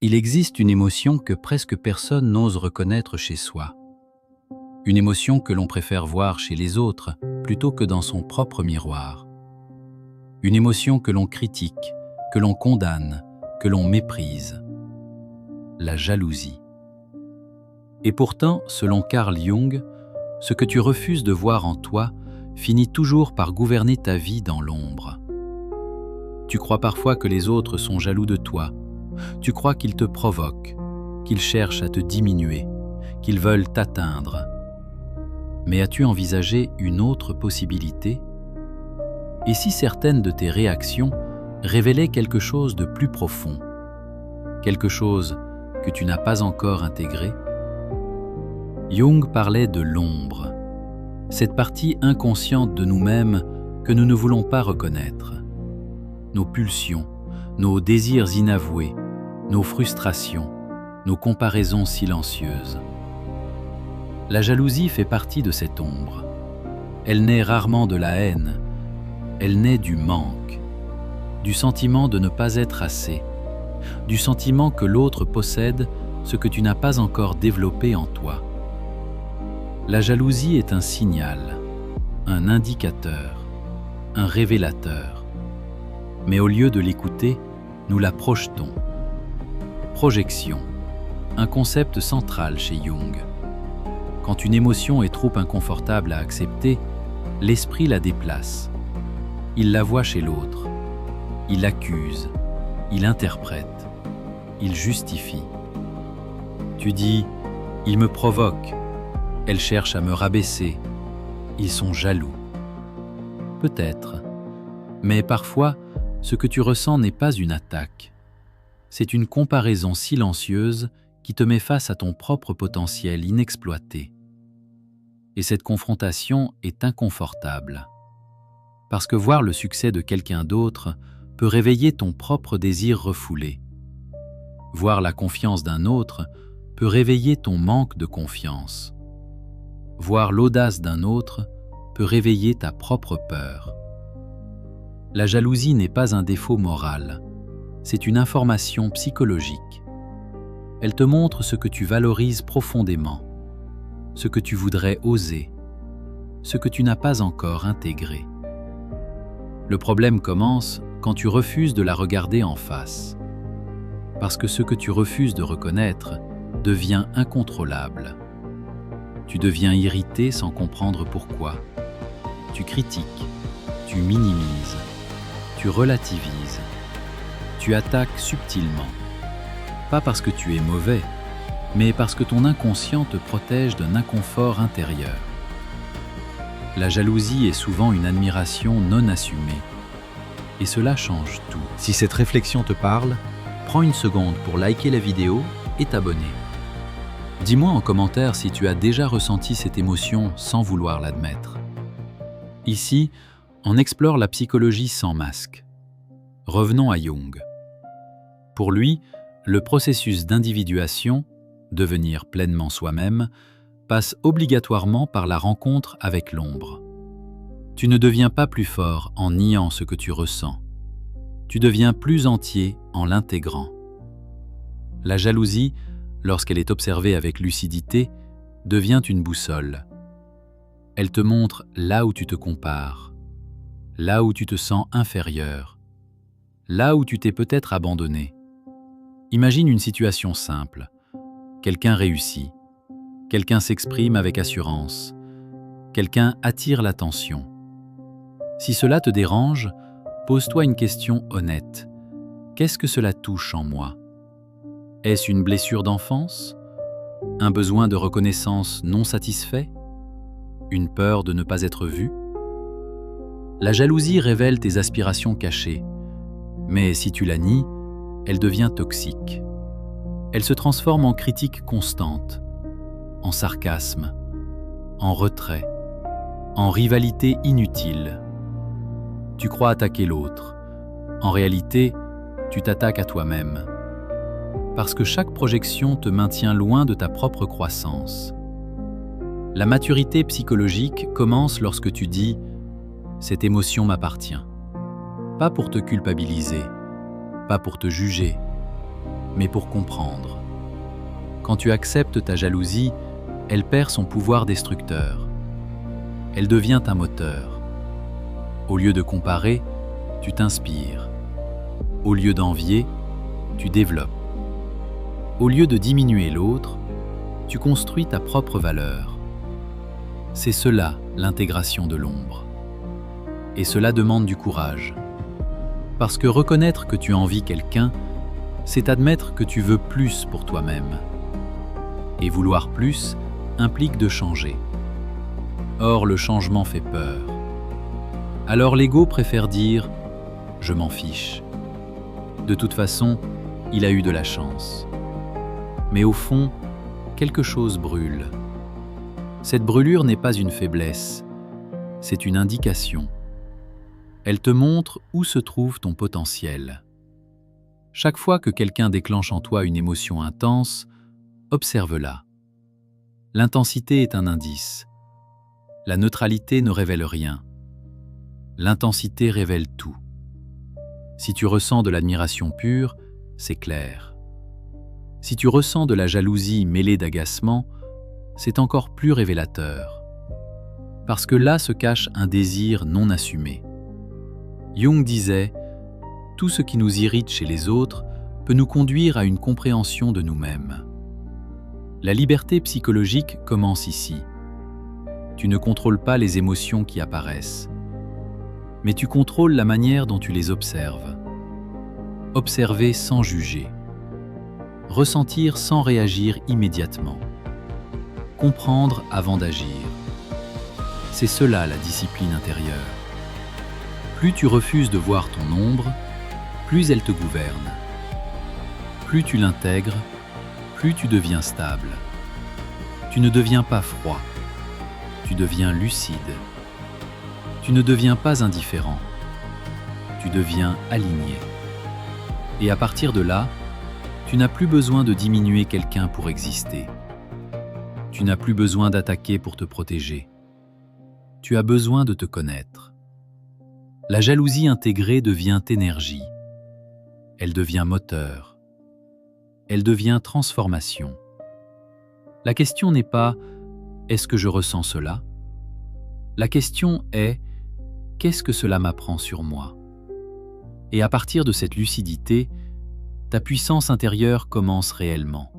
Il existe une émotion que presque personne n'ose reconnaître chez soi. Une émotion que l'on préfère voir chez les autres plutôt que dans son propre miroir. Une émotion que l'on critique, que l'on condamne, que l'on méprise. La jalousie. Et pourtant, selon Carl Jung, ce que tu refuses de voir en toi finit toujours par gouverner ta vie dans l'ombre. Tu crois parfois que les autres sont jaloux de toi. Tu crois qu'ils te provoquent, qu'ils cherchent à te diminuer, qu'ils veulent t'atteindre. Mais as-tu envisagé une autre possibilité? Et si certaines de tes réactions révélaient quelque chose de plus profond, quelque chose que tu n'as pas encore intégré? Jung parlait de l'ombre, cette partie inconsciente de nous-mêmes que nous ne voulons pas reconnaître. Nos pulsions, nos désirs inavoués, nos frustrations, nos comparaisons silencieuses. La jalousie fait partie de cette ombre. Elle naît rarement de la haine, elle naît du manque, du sentiment de ne pas être assez, du sentiment que l'autre possède ce que tu n'as pas encore développé en toi. La jalousie est un signal, un indicateur, un révélateur. Mais au lieu de l'écouter, nous la projetons. Projection, un concept central chez Jung. Quand une émotion est trop inconfortable à accepter, l'esprit la déplace. Il la voit chez l'autre. Il accuse, il interprète, il justifie. Tu dis « il me provoque », elle cherche à me rabaisser, ils sont jaloux. Peut-être, mais parfois, ce que tu ressens n'est pas une attaque. C'est une comparaison silencieuse qui te met face à ton propre potentiel inexploité. Et cette confrontation est inconfortable. Parce que voir le succès de quelqu'un d'autre peut réveiller ton propre désir refoulé. Voir la confiance d'un autre peut réveiller ton manque de confiance. Voir l'audace d'un autre peut réveiller ta propre peur. La jalousie n'est pas un défaut moral, c'est une information psychologique. Elle te montre ce que tu valorises profondément, ce que tu voudrais oser, ce que tu n'as pas encore intégré. Le problème commence quand tu refuses de la regarder en face, parce que ce que tu refuses de reconnaître devient incontrôlable. Tu deviens irrité sans comprendre pourquoi. Tu critiques, tu minimises, tu relativises, tu attaques subtilement. Pas parce que tu es mauvais, mais parce que ton inconscient te protège d'un inconfort intérieur. La jalousie est souvent une admiration non assumée. Et cela change tout. Si cette réflexion te parle, prends une seconde pour liker la vidéo et t'abonner. Dis-moi en commentaire si tu as déjà ressenti cette émotion sans vouloir l'admettre. Ici, on explore la psychologie sans masque. Revenons à Jung. Pour lui, le processus d'individuation, devenir pleinement soi-même, passe obligatoirement par la rencontre avec l'ombre. Tu ne deviens pas plus fort en niant ce que tu ressens. Tu deviens plus entier en l'intégrant. La jalousie, lorsqu'elle est observée avec lucidité, devient une boussole. Elle te montre là où tu te compares, là où tu te sens inférieur, là où tu t'es peut-être abandonné. Imagine une situation simple. Quelqu'un réussit, quelqu'un s'exprime avec assurance, quelqu'un attire l'attention. Si cela te dérange, pose-toi une question honnête. Qu'est-ce que cela touche en moi? Est-ce une blessure d'enfance? Un besoin de reconnaissance non satisfait? Une peur de ne pas être vu? La jalousie révèle tes aspirations cachées, mais si tu la nies, elle devient toxique. Elle se transforme en critique constante, en sarcasme, en retrait, en rivalité inutile. Tu crois attaquer l'autre. En réalité, tu t'attaques à toi-même. Parce que chaque projection te maintient loin de ta propre croissance. La maturité psychologique commence lorsque tu dis « cette émotion m'appartient ». Pas pour te culpabiliser, pas pour te juger, mais pour comprendre. Quand tu acceptes ta jalousie, elle perd son pouvoir destructeur. Elle devient un moteur. Au lieu de comparer, tu t'inspires. Au lieu d'envier, tu développes. Au lieu de diminuer l'autre, tu construis ta propre valeur. C'est cela, l'intégration de l'ombre. Et cela demande du courage. Parce que reconnaître que tu envies quelqu'un, c'est admettre que tu veux plus pour toi-même. Et vouloir plus implique de changer. Or, le changement fait peur. Alors l'ego préfère dire « je m'en fiche ». De toute façon, il a eu de la chance. Mais au fond, quelque chose brûle. Cette brûlure n'est pas une faiblesse, c'est une indication. Elle te montre où se trouve ton potentiel. Chaque fois que quelqu'un déclenche en toi une émotion intense, observe-la. L'intensité est un indice. La neutralité ne révèle rien. L'intensité révèle tout. Si tu ressens de l'admiration pure, c'est clair. Si tu ressens de la jalousie mêlée d'agacement, c'est encore plus révélateur. Parce que là se cache un désir non assumé. Jung disait « Tout ce qui nous irrite chez les autres peut nous conduire à une compréhension de nous-mêmes. » La liberté psychologique commence ici. Tu ne contrôles pas les émotions qui apparaissent, mais tu contrôles la manière dont tu les observes. Observer sans juger. Ressentir sans réagir immédiatement. Comprendre avant d'agir. C'est cela la discipline intérieure. Plus tu refuses de voir ton ombre, plus elle te gouverne. Plus tu l'intègres, plus tu deviens stable. Tu ne deviens pas froid, tu deviens lucide. Tu ne deviens pas indifférent, tu deviens aligné. Et à partir de là, tu n'as plus besoin de diminuer quelqu'un pour exister. Tu n'as plus besoin d'attaquer pour te protéger. Tu as besoin de te connaître. La jalousie intégrée devient énergie. Elle devient moteur. Elle devient transformation. La question n'est pas « est-ce que je ressens cela ?» La question est « qu'est-ce que cela m'apprend sur moi ?» Et à partir de cette lucidité, ta puissance intérieure commence réellement.